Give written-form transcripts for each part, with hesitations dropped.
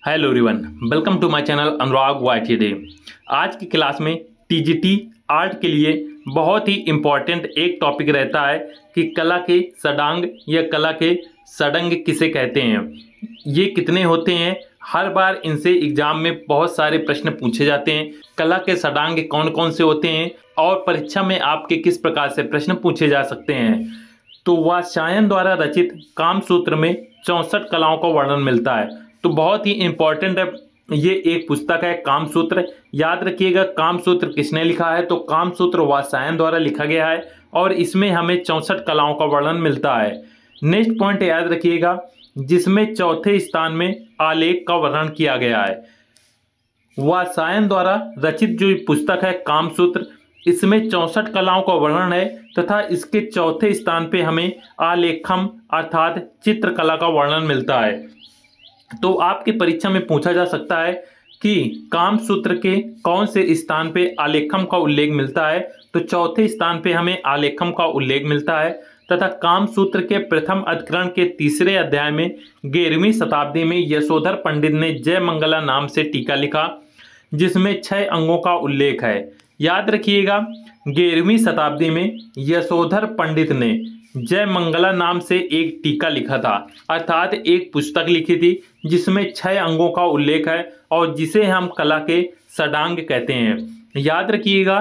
Hello everyone, welcome to my channel Anurag YT day. आज की class में टीजीटी आर्ट के लिए बहुत ही इम्पॉर्टेंट एक टॉपिक रहता है कि कला के षडांग या कला के षडंग किसे कहते हैं, ये कितने होते हैं। हर बार इनसे एग्जाम में बहुत सारे प्रश्न पूछे जाते हैं। कला के षडांग कौन कौन से होते हैं और परीक्षा में आपके किस प्रकार से प्रश्न पूछे जा सकते हैं। तो वात्स्यायन द्वारा रचित कामसूत्र में 64 कलाओं का वर्णन मिलता है। तो बहुत ही इम्पोर्टेंट है, ये एक पुस्तक है कामसूत्र। याद रखिएगा कामसूत्र किसने लिखा है, तो कामसूत्र वात्स्यायन द्वारा लिखा गया है और इसमें हमें 64 कलाओं का वर्णन मिलता है। नेक्स्ट पॉइंट याद रखिएगा, जिसमें चौथे स्थान में आलेख का वर्णन किया गया है। वात्स्यायन द्वारा रचित जो पुस्तक है कामसूत्र, इसमें 64 कलाओं का वर्णन है तथा इसके चौथे स्थान पे हमें आलेखम अर्थात चित्रकला का वर्णन मिलता है। तो आपकी परीक्षा में पूछा जा सकता है कि कामसूत्र के कौन से स्थान पे आलेखम का उल्लेख मिलता है, तो चौथे स्थान पे हमें आलेखम का उल्लेख मिलता है। तथा कामसूत्र के प्रथम अधिकरण के तीसरे अध्याय में 11वीं शताब्दी में यशोधर पंडित ने जय मंगला नाम से टीका लिखा, जिसमें 6 अंगों का उल्लेख है। याद रखिएगा 11वीं शताब्दी में यशोधर पंडित ने जय मंगला नाम से एक टीका लिखा था, अर्थात एक पुस्तक लिखी थी जिसमें 6 अंगों का उल्लेख है और जिसे हम कला के षडांग कहते हैं। याद रखिएगा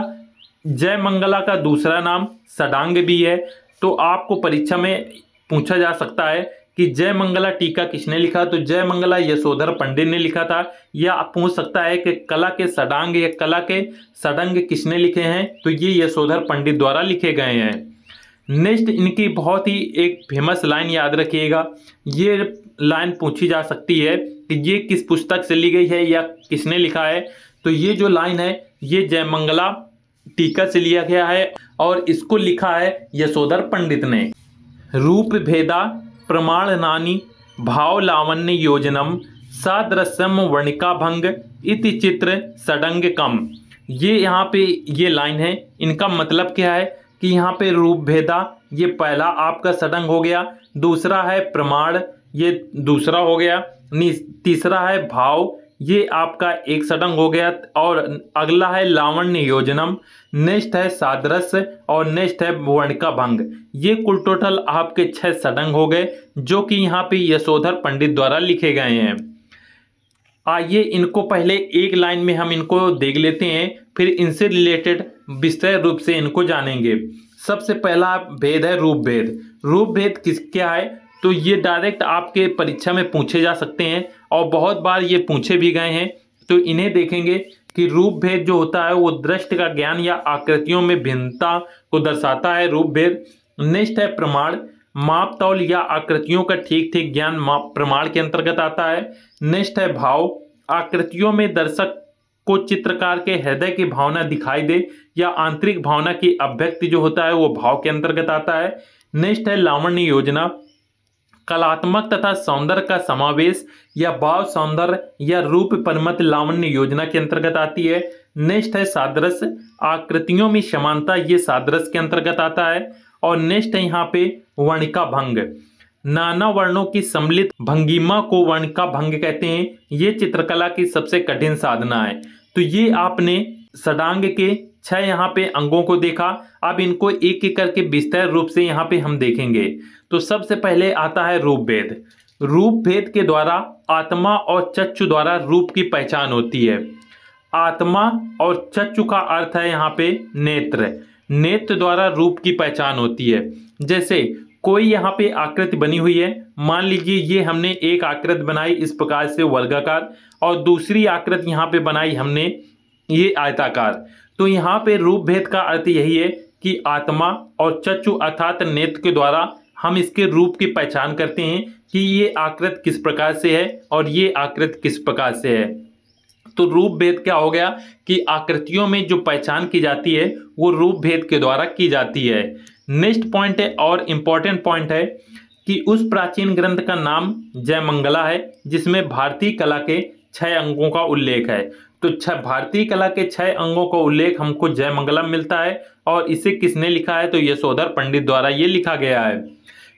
जय मंगला का दूसरा नाम षडांग भी है। तो आपको परीक्षा में पूछा जा सकता है कि जय मंगला टीका किसने लिखा, तो जय मंगला यशोधर पंडित ने लिखा था। या पूछ सकता है कि कला के षडांग या कला के षडंग किसने लिखे हैं, तो ये यशोधर पंडित द्वारा लिखे गए हैं। नेक्स्ट इनकी बहुत ही एक फेमस लाइन याद रखिएगा, ये लाइन पूछी जा सकती है कि ये किस पुस्तक से ली गई है या किसने लिखा है। तो ये जो लाइन है ये जय मंगला टीका से लिया गया है और इसको लिखा है यशोधर पंडित ने। रूप भेदा प्रमाण नानी भाव लावण्य योजनम सादृश्यम वर्णिका भंग इति चित्र षडंग कम। ये यहाँ पे ये लाइन है, इनका मतलब क्या है कि यहाँ पे रूप भेदा ये पहला आपका षडंग हो गया, दूसरा है प्रमाण ये दूसरा हो गया, तीसरा है भाव ये आपका एक षडंग हो गया और अगला है लावण्य योजनम, नेक्स्ट है सादृश्य और नेक्स्ट है वर्णिका भंग। ये कुल टोटल आपके 6 षडंग हो गए जो कि यहाँ पे यशोधर पंडित द्वारा लिखे गए हैं। आइए इनको पहले एक लाइन में हम इनको देख लेते हैं, फिर इनसे रिलेटेड विस्तृत रूप से इनको जानेंगे। सबसे पहला भेद है रूप भेद। रूप भेद क्या है, तो ये डायरेक्ट आपके परीक्षा में पूछे जा सकते हैं और बहुत बार ये पूछे भी गए हैं। तो इन्हें देखेंगे कि रूप भेद जो होता है वो दृष्टि का ज्ञान या आकृतियों में भिन्नता को दर्शाता है रूप भेद। नेक्स्ट है प्रमाण, माप तौल या आकृतियों का ठीक ठीक ज्ञान प्रमाण के अंतर्गत आता है। नेक्स्ट है भाव, आकृतियों में दर्शक को चित्रकार के हृदय की भावना दिखाई दे या आंतरिक भावना की अभिव्यक्ति जो होता है वो भाव के अंतर्गत आता है। नेक्स्ट है लावण्य योजना, कलात्मक तथा सौंदर्य का समावेश या भाव सौंदर्य या रूप परिमत लावण्य योजना के अंतर्गत आती है। नेक्स्ट है सादृश्य, आकृतियों में समानता ये सादृश्य के अंतर्गत आता है। और नेक्स्ट है यहाँ पे वर्णिका भंग, नाना वर्णों की सम्मिलित भंगिमा को वर्णिका भंग कहते हैं। ये चित्रकला की सबसे कठिन साधना है। तो ये आपने षडांग के 6 यहाँ पे अंगों को देखा। अब इनको एक एक करके विस्तृत रूप से यहाँ पे हम देखेंगे। तो सबसे पहले आता है रूप भेद। रूप भेद के द्वारा आत्मा और चक्षु द्वारा रूप की पहचान होती है। आत्मा और चक्षु का अर्थ है यहाँ पे नेत्र, नेत्र द्वारा रूप की पहचान होती है। जैसे कोई यहाँ पे आकृति बनी हुई है, मान लीजिए ये हमने एक आकृति बनाई इस प्रकार से वर्गाकार और दूसरी आकृति यहाँ पे बनाई हमने ये आयताकार। तो यहाँ पे रूप भेद का अर्थ यही है कि आत्मा और चक्षु अर्थात नेत्र के द्वारा हम इसके रूप की पहचान करते हैं कि ये आकृति किस प्रकार से है और ये आकृति किस प्रकार से है। तो रूप भेद क्या हो गया कि आकृतियों में जो पहचान की जाती है वो रूप भेद के द्वारा की जाती है। नेक्स्ट पॉइंट है और इम्पॉर्टेंट पॉइंट है कि उस प्राचीन ग्रंथ का नाम जय मंगला है जिसमें भारतीय कला के 6 अंगों का उल्लेख है। तो भारतीय कला के 6 अंगों का उल्लेख हमको जय मंगला मिलता है और इसे किसने लिखा है, तो यशोधर पंडित द्वारा ये लिखा गया है।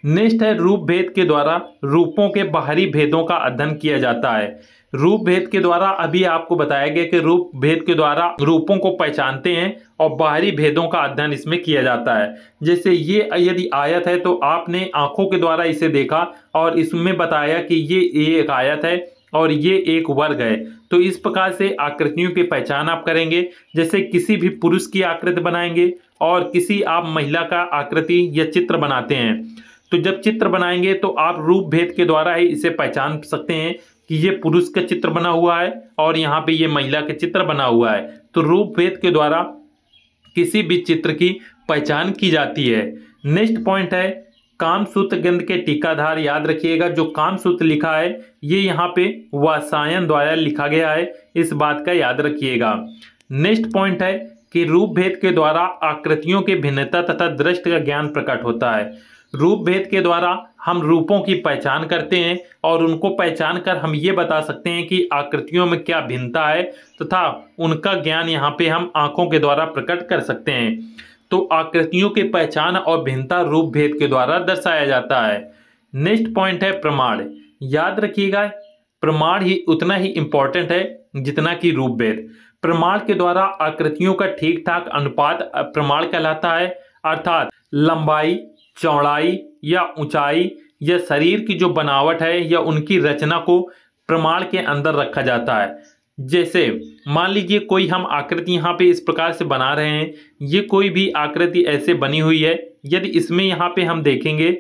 नेक्स्ट है रूप भेद के द्वारा रूपों के बाहरी भेदों का अध्ययन किया जाता है। रूप भेद के द्वारा अभी आपको बताया गया कि रूप भेद के द्वारा रूपों को पहचानते हैं और बाहरी भेदों का अध्ययन इसमें किया जाता है। जैसे ये यदि आयत है तो आपने आंखों के द्वारा इसे देखा और इसमें बताया कि ये एक आयत है और ये एक वर्ग है। तो इस प्रकार से आकृतियों की पहचान आप करेंगे। जैसे किसी भी पुरुष की आकृति बनाएंगे और किसी आप महिला का आकृति या चित्र बनाते हैं, तो जब चित्र बनाएंगे तो आप रूप भेद के द्वारा ही इसे पहचान सकते हैं कि ये पुरुष का चित्र बना हुआ है और यहाँ पे ये महिला का चित्र बना हुआ है। तो रूप भेद के द्वारा किसी भी चित्र की पहचान की जाती है। नेक्स्ट पॉइंट है कामसूत्र ग्रंथ के टीकाधार। याद रखिएगा जो कामसूत्र लिखा है ये यहाँ पे वात्सायन द्वारा लिखा गया है, इस बात का याद रखिएगा। नेक्स्ट पॉइंट है कि रूप भेद के द्वारा आकृतियों के भिन्नता तथा दृष्टि का ज्ञान प्रकट होता है। रूप भेद के द्वारा हम रूपों की पहचान करते हैं और उनको पहचान कर हम ये बता सकते हैं कि आकृतियों में क्या भिन्नता है तथा उनका ज्ञान यहाँ पे हम आंखों के द्वारा प्रकट कर सकते हैं। तो आकृतियों की पहचान और भिन्नता रूप भेद के द्वारा दर्शाया जाता है। नेक्स्ट पॉइंट है प्रमाण। याद रखिएगा प्रमाण ही उतना ही इंपॉर्टेंट है जितना कि रूप भेद। प्रमाण के द्वारा आकृतियों का ठीक ठाक अनुपात प्रमाण कहलाता है, अर्थात लंबाई, चौड़ाई या ऊंचाई या शरीर की जो बनावट है या उनकी रचना को प्रमाण के अंदर रखा जाता है। जैसे मान लीजिए कोई हम आकृति यहाँ पे इस प्रकार से बना रहे हैं, ये कोई भी आकृति ऐसे बनी हुई है, यदि इसमें यहाँ पे हम देखेंगे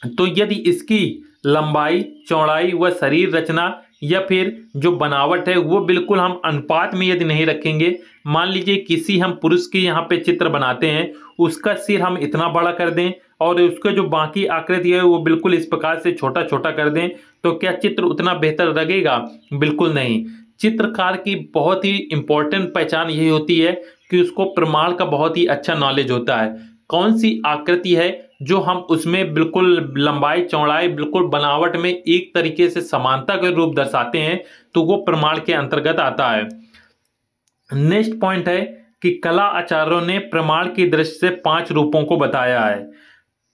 तो यदि इसकी लंबाई, चौड़ाई व शरीर रचना या फिर जो बनावट है वो बिल्कुल हम अनुपात में यदि नहीं रखेंगे, मान लीजिए किसी हम पुरुष की यहाँ पे चित्र बनाते हैं, उसका सिर हम इतना बड़ा कर दें और उसका जो बाकी आकृति है वो बिल्कुल इस प्रकार से छोटा छोटा कर दें, तो क्या चित्र उतना बेहतर लगेगा? बिल्कुल नहीं। चित्रकार की बहुत ही इंपॉर्टेंट पहचान यही होती है कि उसको प्रमाण का बहुत ही अच्छा नॉलेज होता है। कौन सी आकृति है जो हम उसमें बिल्कुल लंबाई, चौड़ाई, बिल्कुल बनावट में एक तरीके से समानता के रूप दर्शाते हैं, तो वो प्रमाण के अंतर्गत आता है। नेक्स्ट पॉइंट है कि कला आचार्यों ने प्रमाण की दृष्टि से 5 रूपों को बताया है।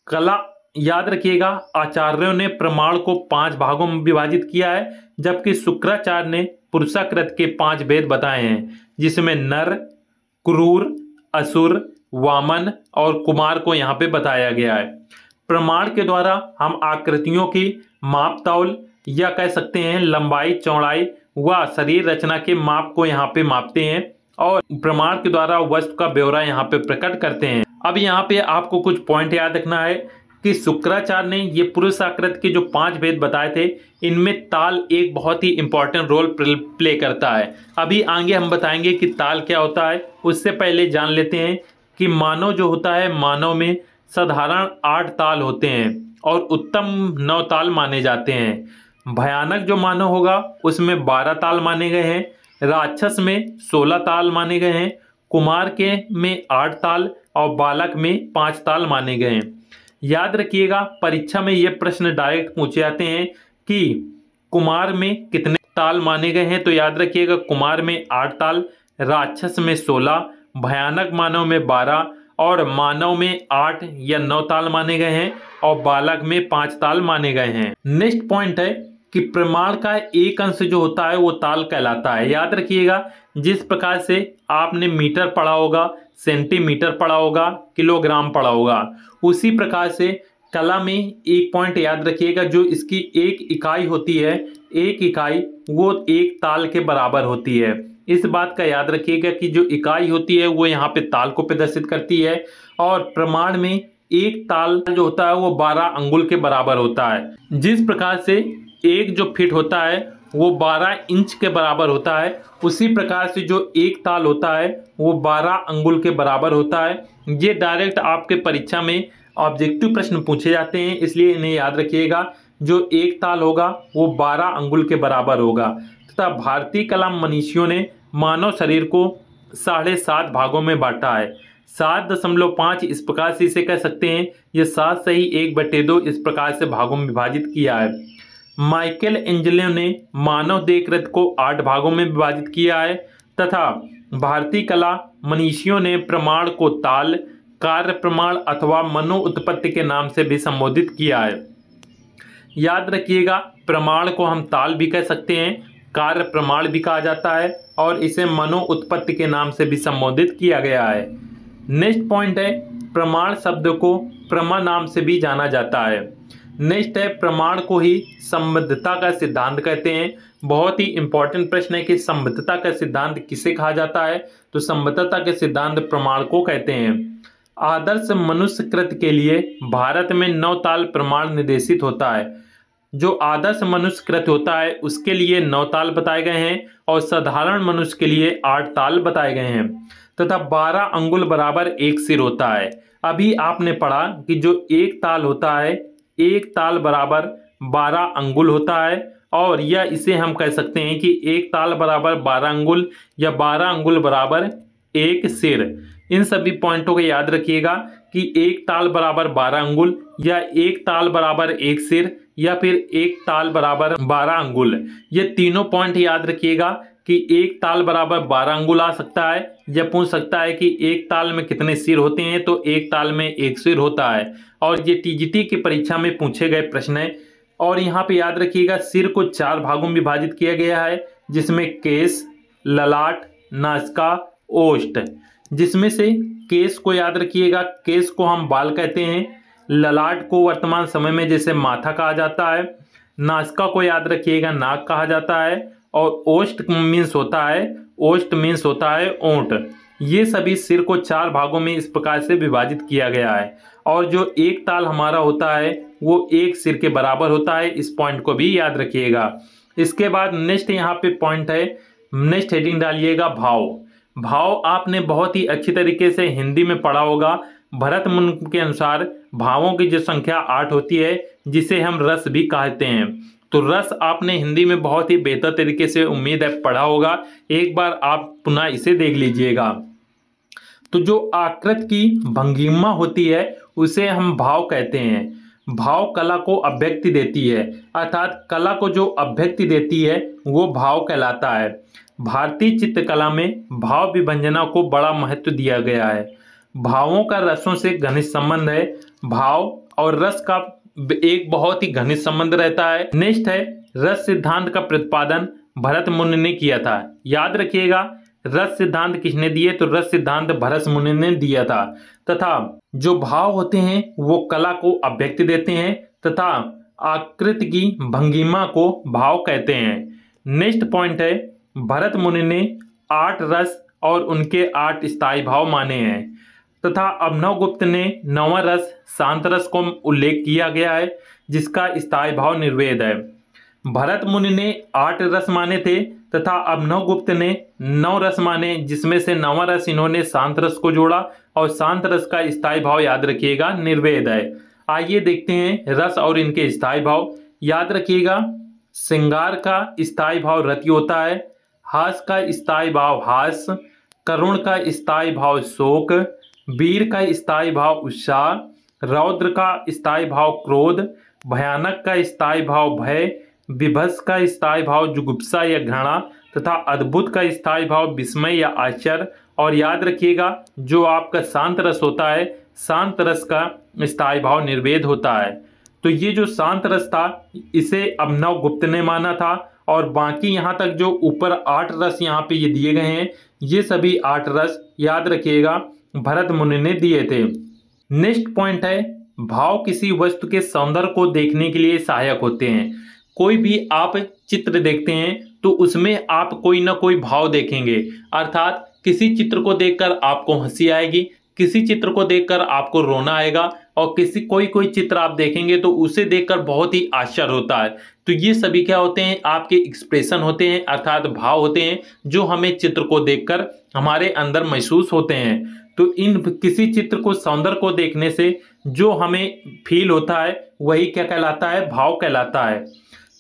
कला याद रखिएगा आचार्यों ने प्रमाण को 5 भागों में विभाजित किया है, जबकि शुक्राचार्य ने पुरुषाकृत के 5 भेद बताए हैं, जिसमें नर, क्रूर, असुर, वामन और कुमार को यहाँ पे बताया गया है। प्रमाण के द्वारा हम आकृतियों की माप तौल या कह सकते हैं लंबाई, चौड़ाई व शरीर रचना के माप को यहाँ पे मापते हैं और प्रमाण के द्वारा वस्तु का ब्यौरा यहाँ पे प्रकट करते हैं। अब यहाँ पे आपको कुछ पॉइंट याद रखना है कि शुक्राचार्य ने ये पुरुष आकृति के जो 5 भेद बताए थे, इनमें ताल एक बहुत ही इंपॉर्टेंट रोल प्ले करता है। अभी आगे हम बताएंगे कि ताल क्या होता है, उससे पहले जान लेते हैं कि मानव जो होता है, मानव में साधारण 8 ताल होते हैं और उत्तम 9 ताल माने जाते हैं। भयानक जो मानव होगा उसमें 12 ताल माने गए हैं, राक्षस में 16 ताल माने गए हैं, कुमार के में 8 ताल और बालक में 5 ताल माने गए हैं। याद रखिएगा परीक्षा में ये प्रश्न डायरेक्ट पूछे जाते हैं कि कुमार में कितने ताल माने गए हैं, तो याद रखिएगा कुमार में 8 ताल, राक्षस में 16, भयानक मानव में 12 और मानव में 8 या 9 ताल माने गए हैं और बालक में 5 ताल माने गए हैं। नेक्स्ट पॉइंट है कि प्रमाण का एक अंश जो होता है वो ताल कहलाता है। याद रखिएगा जिस प्रकार से आपने मीटर पढ़ा होगा, सेंटीमीटर पढ़ा होगा, किलोग्राम पढ़ा होगा, उसी प्रकार से कला में एक पॉइंट याद रखिएगा, जो इसकी एक इकाई होती है, एक इकाई वो 1 ताल के बराबर होती है। इस बात का याद रखिएगा कि जो इकाई होती है वो यहाँ पे ताल को प्रदर्शित करती है और प्रमाण में 1 ताल जो होता है वो 12 अंगुल के बराबर होता है। जिस प्रकार से एक जो फीट होता है वो 12 इंच के बराबर होता है, उसी प्रकार से जो 1 ताल होता है वो 12 अंगुल के बराबर होता है। ये डायरेक्ट आपके परीक्षा में ऑब्जेक्टिव प्रश्न पूछे जाते हैं, इसलिए इन्हें याद रखिएगा। जो 1 ताल होगा वो 12 अंगुल के बराबर होगा। तथा भारतीय कला मनीषियों ने मानव शरीर को 7.5 भागों में बांटा है। 7.5 इस प्रकार से इसे कह सकते हैं, ये 7 से ही 1/2 इस प्रकार से भागों में विभाजित किया है। माइकल एंजेलो ने मानव देहकृत को 8 भागों में विभाजित किया है तथा भारतीय कला मनीषियों ने प्रमाण को ताल, कार्य प्रमाण अथवा मनो उत्पत्ति के नाम से भी संबोधित किया है। याद रखिएगा, प्रमाण को हम ताल भी कह सकते हैं, कार्य प्रमाण भी कहा जाता है और इसे मनो उत्पत्ति के नाम से भी संबोधित किया गया है। नेक्स्ट पॉइंट है, प्रमाण शब्द को प्रमा नाम से भी जाना जाता है। नेक्स्ट है, प्रमाण को ही संबद्धता का सिद्धांत कहते हैं। बहुत ही इंपॉर्टेंट प्रश्न है कि संबद्धता का सिद्धांत किसे कहा जाता है, तो संबद्धता के सिद्धांत प्रमाण को कहते हैं। आदर्श मनुष्य कृत के लिए भारत में 9 ताल प्रमाण निर्देशित होता है। जो आदर्श मनुष्य कृत होता है उसके लिए 9 ताल बताए गए हैं और साधारण मनुष्य के लिए 8 ताल बताए गए हैं तथा 12 अंगुल बराबर 1 सिर होता है। अभी आपने पढ़ा कि जो 1 ताल होता है, 1 ताल बराबर 12 अंगुल होता है और या इसे हम कह सकते हैं कि 1 ताल बराबर 12 अंगुल या 12 अंगुल बराबर 1 सिर। इन सभी पॉइंटों को याद रखिएगा कि 1 ताल बराबर 12 अंगुल या 1 ताल बराबर 1 सिर या फिर 1 ताल बराबर 12 अंगुल। ये तीनों पॉइंट याद रखिएगा कि 1 ताल बराबर 12 अंगुल आ सकता है या पूछ सकता है कि 1 ताल में कितने सिर होते हैं, तो 1 ताल में 1 सिर होता है और ये टीजीटी की परीक्षा में पूछे गए प्रश्न है। और यहाँ पे याद रखिएगा, सिर को 4 भागों में विभाजित किया गया है जिसमें केस, ललाट, नासिका, ओष्ठ। जिसमें से केस को याद रखिएगा, केस को हम बाल कहते हैं, ललाट को वर्तमान समय में जैसे माथा कहा जाता है, नासिका को याद रखिएगा नाक कहा जाता है और ओष्ठ मीन्स होता है ओंठ। ये सभी सिर को 4 भागों में इस प्रकार से विभाजित किया गया है और जो 1 ताल हमारा होता है वो 1 सिर के बराबर होता है। इस पॉइंट को भी याद रखिएगा। इसके बाद नेक्स्ट यहाँ पे पॉइंट है, नेक्स्ट हेडिंग डालिएगा भाव। भाव आपने बहुत ही अच्छी तरीके से हिंदी में पढ़ा होगा। भरत मुनि के अनुसार भावों की जो संख्या 8 होती है जिसे हम रस भी कहते हैं। तो रस आपने हिंदी में बहुत ही बेहतर तरीके से उम्मीद है पढ़ा होगा। एक बार आप पुनः इसे देख लीजिएगा। तो जो आकृत की भंगिमा होती है उसे हम भाव कहते हैं। भाव कला को अभिव्यक्ति देती है, अर्थात कला को जो अभिव्यक्ति देती है वो भाव कहलाता है। भारतीय चित्रकला में भाव विभंजना को बड़ा महत्व दिया गया है। भावों का रसों से घनिष्ठ संबंध है। भाव और रस का एक बहुत ही घनिष्ठ संबंध रहता है। नेक्स्ट है, रस सिद्धांत का प्रतिपादन भरत मुनि ने किया था। याद रखिएगा, रस सिद्धांत किसने दिए, तो रस सिद्धांत भरत मुनि ने दिया था। तथा जो भाव होते हैं वो कला को अभिव्यक्ति देते हैं तथा आकृति की भंगिमा को भाव कहते हैं। नेक्स्ट पॉइंट है, भरत मुनि ने 8 रस और उनके 8 स्थायी भाव माने हैं तथा अभिनवगुप्त ने 9वां रस शांत रस को उल्लेख किया गया है जिसका स्थायी भाव निर्वेद है। भरत मुनि ने 8 रस माने थे तथा अभिनवगुप्त ने 9 रस माने, जिसमें से 9वां रस इन्होंने शांत रस को जोड़ा और शांत रस का स्थायी भाव याद रखिएगा निर्वेद है। आइए देखते हैं रस और इनके स्थायी भाव। याद रखिएगा, श्रृंगार का स्थायी भाव रति होता है, हास का स्थायी भाव हास, करुण का स्थायी भाव शोक, वीर का स्थायी भाव उत्साह, रौद्र का स्थायी भाव क्रोध, भयानक का स्थायी भाव भय, विभत्स का स्थायी भाव जुगुप्सा या घृणा तथा अद्भुत का स्थायी भाव विस्मय या आश्चर्य। और याद रखिएगा, जो आपका शांत रस होता है, शांत रस का स्थायी भाव निर्वेद होता है। तो ये जो शांत रस था इसे अभिनवगुप्त ने माना था और बाकी यहाँ तक जो ऊपर 8 रस यहाँ पे ये दिए गए हैं, ये सभी 8 रस याद रखिएगा भरत मुनि ने दिए थे। नेक्स्ट पॉइंट है, भाव किसी वस्तु के सौंदर्य को देखने के लिए सहायक होते हैं। कोई भी आप चित्र देखते हैं तो उसमें आप कोई ना कोई भाव देखेंगे, अर्थात किसी चित्र को देखकर आपको हंसी आएगी, किसी चित्र को देखकर आपको रोना आएगा और कोई चित्र आप देखेंगे तो उसे देखकर बहुत ही आश्चर्य होता है। तो ये सभी क्या होते हैं, आपके एक्सप्रेशन होते हैं, अर्थात भाव होते हैं जो हमें चित्र को देखकर हमारे अंदर महसूस होते हैं। तो इन किसी चित्र को सौंदर्य को देखने से जो हमें फील होता है वही क्या कहलाता है, भाव कहलाता है।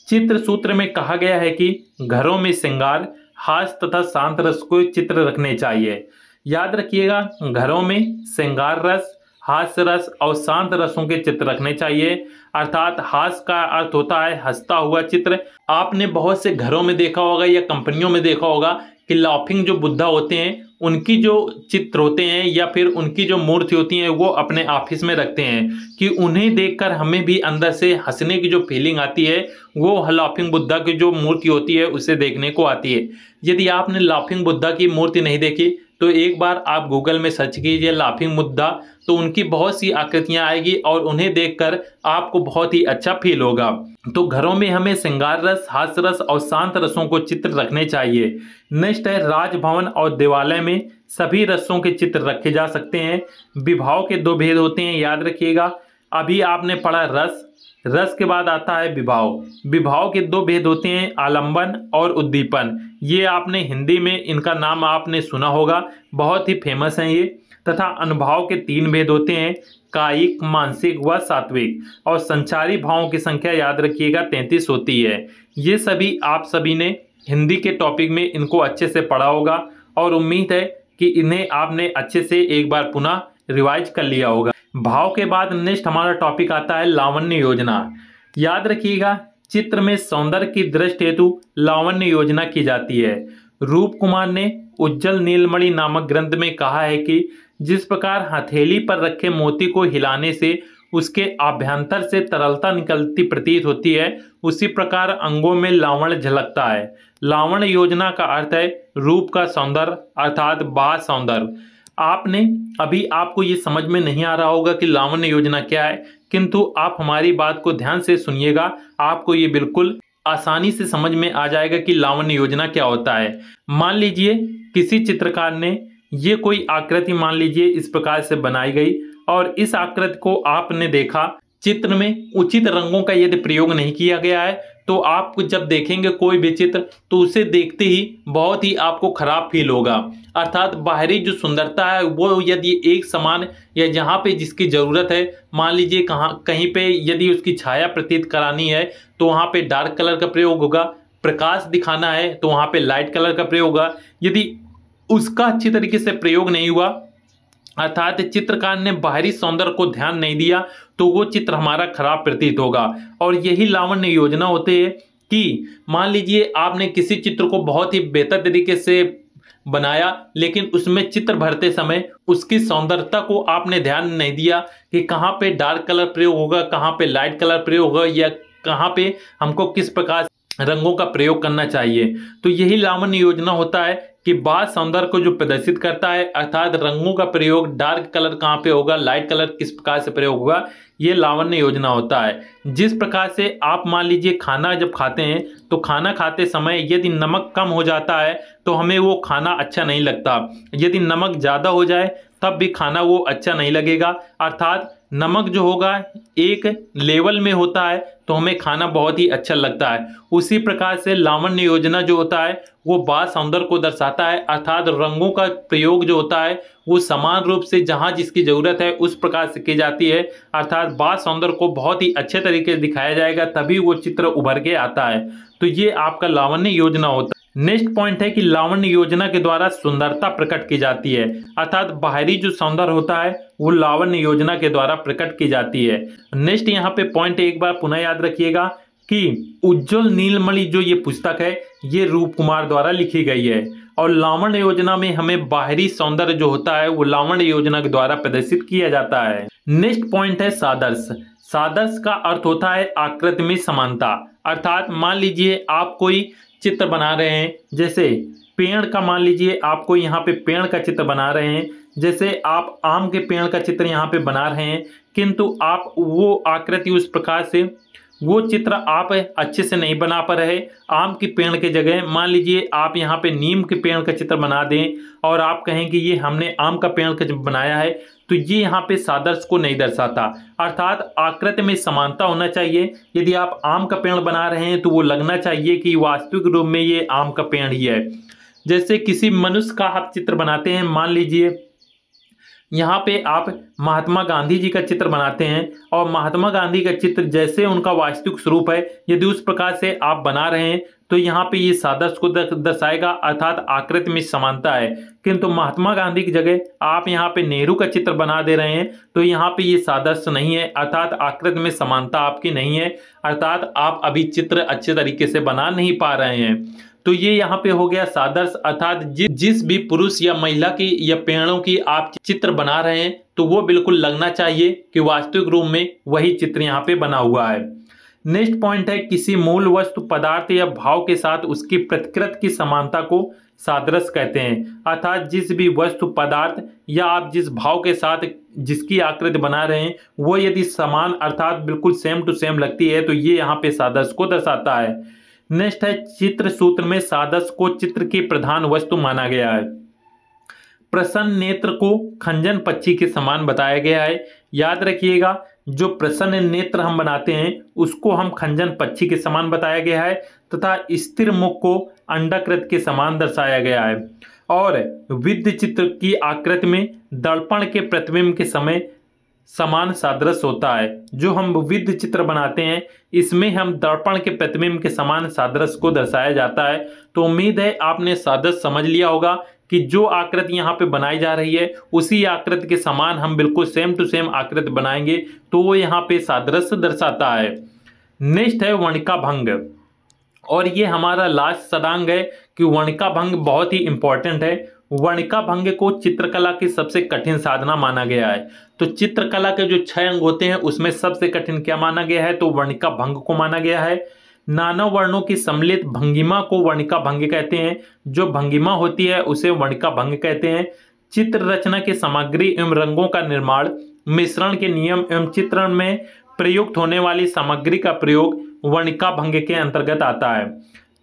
चित्र सूत्र में कहा गया है कि घरों में श्रृंगार, हास तथा शांत रस को चित्र रखने चाहिए। याद रखिएगा, घरों में श्रृंगार रस, हास्य रस और शांत रसों के चित्र रखने चाहिए, अर्थात हास्य का अर्थ होता है हंसता हुआ चित्र। आपने बहुत से घरों में देखा होगा या कंपनियों में देखा होगा कि लाफिंग जो बुद्धा होते हैं उनकी जो चित्र होते हैं या फिर उनकी जो मूर्ति होती है वो अपने ऑफिस में रखते हैं कि उन्हें देखकर हमें भी अंदर से हंसने की जो फीलिंग आती है वो लाफिंग बुद्धा की जो मूर्ति होती है उसे देखने को आती है। यदि आपने लाफिंग बुद्धा की मूर्ति नहीं देखी तो एक बार आप गूगल में सर्च कीजिए लाफिंग बुद्धा, तो उनकी बहुत सी आकृतियां आएगी और उन्हें देखकर आपको बहुत ही अच्छा फील होगा। तो घरों में हमें श्रृंगार रस, हास्य रस और शांत रसों को चित्र रखने चाहिए। नेक्स्ट है राजभवन और देवालय में सभी रसों के चित्र रखे जा सकते हैं। विभाव के दो भेद होते हैं, याद रखिएगा। अभी आपने पढ़ा रस, रस के बाद आता है विभाव। विभाव के दो भेद होते हैं, आलंबन और उद्दीपन। ये आपने हिंदी में इनका नाम आपने सुना होगा, बहुत ही फेमस हैं ये। तथा अनुभाव के तीन भेद होते हैं, कायिक, मानसिक व सात्विक। और संचारी भावों की संख्या याद रखिएगा 33 होती है। ये सभी आप सभी ने हिंदी के टॉपिक में इनको अच्छे से पढ़ा होगा और उम्मीद है कि इन्हें आपने अच्छे से एक बार पुनः रिवाइज कर लिया होगा। भाव के बाद नेक्स्ट हमारा टॉपिक आता है लावण्य योजना। याद रखिएगा, चित्र में सौंदर्य की दृष्टि हेतु लावण्य योजना की जाती है। रूप कुमार ने उज्जवल नीलमणि नामक ग्रंथ में कहा है कि जिस प्रकार हथेली पर रखे मोती को हिलाने से उसके आभ्यंतर से तरलता निकलती प्रतीत होती है, उसी प्रकार अंगों में लावण्य झलकता है। लावण्य योजना का अर्थ है रूप का सौंदर्य अर्थात बाह्य सौंदर्य। आपको ये समझ में नहीं आ रहा होगा कि लावण्य योजना क्या है, किंतु आप हमारी बात को ध्यान से सुनिएगा, आपको ये बिल्कुल आसानी से समझ में आ जाएगा कि लावण्य योजना क्या होता है। मान लीजिए किसी चित्रकार ने ये कोई आकृति मान लीजिए इस प्रकार से बनाई गई और इस आकृति को आपने देखा, चित्र में उचित रंगों का यदि प्रयोग नहीं किया गया है तो आप जब देखेंगे कोई भी चित्र तो उसे देखते ही बहुत ही आपको खराब फील होगा। अर्थात बाहरी जो सुंदरता है वो यदि एक समान या जहाँ पे जिसकी ज़रूरत है, मान लीजिए कहीं पे यदि उसकी छाया प्रतीत करानी है तो वहाँ पे डार्क कलर का प्रयोग होगा, प्रकाश दिखाना है तो वहाँ पे लाइट कलर का प्रयोग होगा। यदि उसका अच्छी तरीके से प्रयोग नहीं हुआ अर्थात चित्रकार ने बाहरी सौंदर्य को ध्यान नहीं दिया तो वो चित्र हमारा खराब प्रतीत होगा। और यही लावण्य योजना होती है कि मान लीजिए आपने किसी चित्र को बहुत ही बेहतर तरीके से बनाया लेकिन उसमें चित्र भरते समय उसकी सौंदर्यता को आपने ध्यान नहीं दिया कि कहाँ पे डार्क कलर प्रयोग होगा, कहाँ पे लाइट कलर प्रयोग होगा या कहाँ पे हमको किस प्रकार रंगों का प्रयोग करना चाहिए। तो यही लावण्य योजना होता है कि बाह्य सौंदर्य को जो प्रदर्शित करता है अर्थात रंगों का प्रयोग, डार्क कलर कहाँ पे होगा, लाइट कलर किस प्रकार से प्रयोग होगा, ये लावण्य योजना होता है। जिस प्रकार से आप मान लीजिए खाना जब खाते हैं तो खाना खाते समय यदि नमक कम हो जाता है तो हमें वो खाना अच्छा नहीं लगता, यदि नमक ज़्यादा हो जाए तब भी खाना वो अच्छा नहीं लगेगा। अर्थात नमक जो होगा एक लेवल में होता है तो हमें खाना बहुत ही अच्छा लगता है। उसी प्रकार से लावण्य योजना जो होता है वो बाह्य सौंदर्य को दर्शाता है अर्थात रंगों का प्रयोग जो होता है वो समान रूप से जहाँ जिसकी ज़रूरत है उस प्रकार से की जाती है। अर्थात बाह्य सौंदर्य को बहुत ही अच्छे तरीके से दिखाया जाएगा तभी वो चित्र उभर के आता है। तो ये आपका लावण्य योजना होता है। नेक्स्ट पॉइंट है कि लावण्य योजना के द्वारा सुंदरता प्रकट की जाती है अर्थात बाहरी जो सौंदर्य होता है वो लावण्य योजना के द्वारा प्रकट की जाती है। नेक्स्ट यहाँ पे पॉइंट एक बार पुनः याद रखिएगा कि उज्जवल नीलमणि जो ये पुस्तक है ये रूप कुमार द्वारा लिखी गई है और लावण्य योजना में हमें बाहरी सौंदर्य जो होता है वो लावण्य योजना के द्वारा प्रदर्शित किया जाता है। नेक्स्ट पॉइंट है सादर्श। सादर्श का अर्थ होता है आकृति में समानता। अर्थात मान लीजिए आप कोई चित्र बना रहे हैं, जैसे पेड़ का मान लीजिए आपको यहाँ पे पेड़ का चित्र बना रहे हैं, जैसे आप आम के पेड़ का चित्र यहाँ पे बना रहे हैं किंतु आप वो आकृति उस प्रकार से वो चित्र आप अच्छे से नहीं बना पा रहे। आम के पेड़ के जगह मान लीजिए आप यहाँ पे नीम के पेड़ का चित्र बना दें और आप कहें कि ये हमने आम का पेड़ का बनाया है तो ये यहाँ पे सादर्श को नहीं दर्शाता। अर्थात आकृति में समानता होना चाहिए। यदि आप आम का पेड़ बना रहे हैं तो वो लगना चाहिए कि वास्तविक रूप में ये आम का पेड़ ही है। जैसे किसी मनुष्य का आप चित्र बनाते हैं, मान लीजिए यहाँ पे आप महात्मा गांधी जी का चित्र बनाते हैं और महात्मा गांधी का चित्र जैसे उनका वास्तविक स्वरूप है यदि उस प्रकार से आप बना रहे हैं तो यहाँ पे ये सादर्श को दर्शाएगा अर्थात आकृति में समानता है। किंतु महात्मा गांधी की जगह आप यहाँ पे नेहरू का चित्र बना दे रहे हैं तो यहाँ पे ये सादर्श नहीं है अर्थात आकृति में समानता आपकी नहीं है, अर्थात आप अभी चित्र अच्छे तरीके से बना नहीं पा रहे हैं। तो ये यहाँ पे हो गया सादृश, अर्थात जिस भी पुरुष या महिला की या पेड़ों की आप चित्र बना रहे हैं तो वो बिल्कुल लगना चाहिए कि वास्तविक रूप में वही चित्र यहाँ पे बना हुआ है। नेक्स्ट पॉइंट है किसी मूल वस्तु, पदार्थ या भाव के साथ उसकी प्रतिकृत की समानता को सादृश्य कहते हैं। अर्थात जिस भी वस्तु, पदार्थ या आप जिस भाव के साथ जिसकी आकृति बना रहे हैं वो यदि समान अर्थात बिल्कुल सेम टू सेम लगती है तो ये यहाँ पे सादृश्य को दर्शाता है। नेक्स्ट है चित्र सूत्र में सादृश्य को चित्र की प्रधान वस्तु माना गया है। प्रसन्न नेत्र को खंजन पक्षी के समान बताया गया है। याद रखिएगा, जो प्रसन्न नेत्र हम बनाते हैं उसको हम खंजन पक्षी के समान बताया गया है तथा स्थिर मुख को अंडाकृत के समान दर्शाया गया है। और विद्य चित्र की आकृति में दर्पण के प्रतिबिंब के समय समान सादृश्य होता है। जो हम विद्य चित्र बनाते हैं इसमें हम दर्पण के प्रतिबिंब के समान सादृश्य को दर्शाया जाता है। तो उम्मीद है आपने सादृश्य समझ लिया होगा कि जो आकृति यहाँ पे बनाई जा रही है उसी आकृति के समान हम बिल्कुल सेम टू सेम आकृति बनाएंगे तो वो यहाँ पे सादृश्य दर्शाता है। नेक्स्ट है वर्णिका भंग, और ये हमारा लास्ट षडांग है कि वर्णिका भंग बहुत ही इंपॉर्टेंट है। वर्णिका भंग को चित्रकला की सबसे कठिन साधना माना गया है। तो चित्रकला के जो 6 अंग होते हैं उसमें सबसे कठिन क्या माना गया है, तो वर्णिका भंग को माना गया है। नाना वर्णों की सम्मिलित भंगिमा को वर्णिका भंग कहते हैं। जो भंगिमा होती है उसे वर्णिका भंग कहते हैं। चित्र रचना की सामग्री एवं रंगों का निर्माण, मिश्रण के नियम एवं चित्रण में प्रयुक्त होने वाली सामग्री का प्रयोग वर्णिका भंग के अंतर्गत आता है।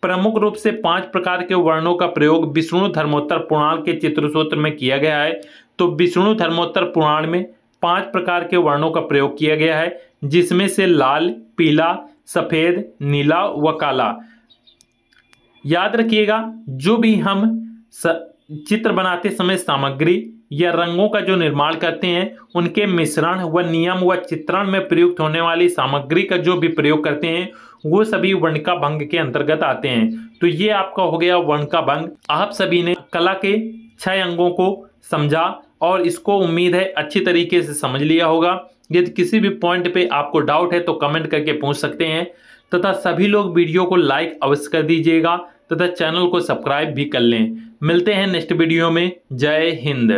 प्रमुख रूप से 5 प्रकार के वर्णों का प्रयोग विष्णु धर्मोत्तर पुराण के चित्रसूत्र में किया गया है। तो विष्णु धर्मोत्तर पुराण में 5 प्रकार के वर्णों का प्रयोग किया गया है, जिसमें से लाल, पीला, सफेद, नीला व काला। याद रखिएगा, जो भी हम चित्र बनाते समय सामग्री या रंगों का जो निर्माण करते हैं उनके मिश्रण व नियम व चित्रण में प्रयुक्त होने वाली सामग्री का जो भी प्रयोग करते हैं वो सभी वर्णिका भंग के अंतर्गत आते हैं। तो ये आपका हो गया वर्णिका भंग। आप सभी ने कला के 6 अंगों को समझा और इसको उम्मीद है अच्छी तरीके से समझ लिया होगा। यदि किसी भी पॉइंट पे आपको डाउट है तो कमेंट करके पूछ सकते हैं तथा सभी लोग वीडियो को लाइक अवश्य कर दीजिएगा तथा चैनल को सब्सक्राइब भी कर लें। मिलते हैं नेक्स्ट वीडियो में। जय हिंद।